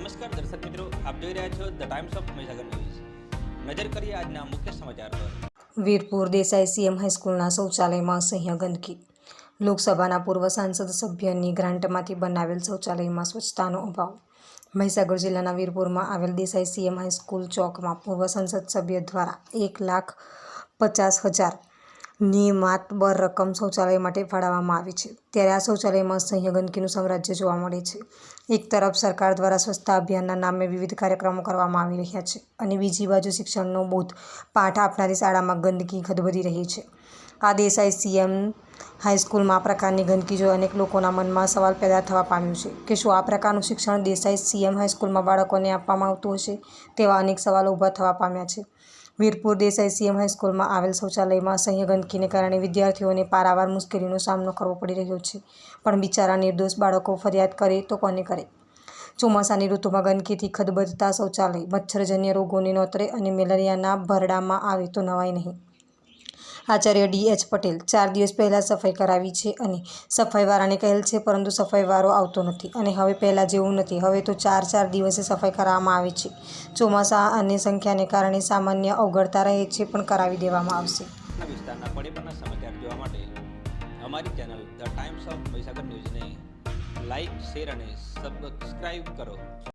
નમસ્કાર દર્શક મિત્રો, આપ જોઈ રહ્યા છો the times of Mahisagar news. નજર કરીએ આજના મુખ્ય સમાચાર પર। વીરપુર દેસાઈ સીએમ હાઈસ્કૂલના શૌચાલયમાં અસહ્ય ગંદકી। લોકસભાના પૂર્વ સાંસદ સભ્યની ગ્રાન્ટમાંથી બનાવેલ શૌચાલયમાં સ્વચ્છતાનો અભાવ। મહીસાગર જિલ્લાના વીરપુરમાં આવેલ દેસાઈ સીએમ હાઈસ્કૂલ ચોકમાં પૂર્વ સંસદ સભ્ય દ્વારા 1,50,000ની માતબર રકમ શૌચાલય માટે ફાળવવામાં આવી છે, ત્યારે આ શૌચાલયમાં અસહ્ય ગંદકીનું સામ્રાજ્ય જોવા મળે છે। એક તરફ સરકાર દ્વારા સ્વચ્છતા અભિયાનના નામે વિવિધ કાર્યક્રમો કરવામાં આવી રહ્યા છે અને બીજી બાજુ શિક્ષણનો બોધ પાઠ આપનારી શાળામાં ગંદકી ખદબદી રહી છે। આ દેસાઈ સીએમ હાઈસ્કૂલમાં આ પ્રકારની ગંદકી જોઈ અનેક લોકોના મનમાં સવાલ પેદા થવા પામ્યું છે કે શું આ પ્રકારનું શિક્ષણ દેસાઈ સીએમ હાઈસ્કૂલમાં બાળકોને આપવામાં આવતું હશે? તેવા અનેક સવાલો ઊભા થવા પામ્યા છે। વીરપુર દેસાઈ સીએમ હાઈસ્કૂલમાં આવેલ શૌચાલયમાં અસહ્ય ગંદકીને કારણે વિદ્યાર્થીઓને પારાવાર મુશ્કેલીનો સામનો કરવો પડી રહ્યો છે, પણ બિચારા નિર્દોષ બાળકો ફરિયાદ કરે તો કોને કરે? ચોમાસાની ઋતુમાં ગંદકીથી ખદબદતા શૌચાલય મચ્છરજન્ય રોગોને નોતરે અને મેલેરિયાના ભરડામાં આવે તો નવાઈ નહીં। આચાર્ય ડી.એચ. પટેલ 4 દિવસ પહેલાં સફાઈ કરાવી છે અને સફાઈવાળાને કહેલ છે, પરંતુ સફાઈવાળો આવતો નથી અને હવે પહેલાં જેવું નથી। હવે તો 4 દિવસે સફાઈ કરાવવામાં આવે છે। ચોમાસા અને સંખ્યાને કારણે સામાન્ય અવગડતા રહે છે, પણ કરાવી દેવામાં આવશે। વિસ્તારના પડેપણના સમાચાર જોવા માટે અમારી channel the times of Mahisagar ન્યૂઝને લાઇક, શેર અને સબસ્ક્રાઇબ કરો।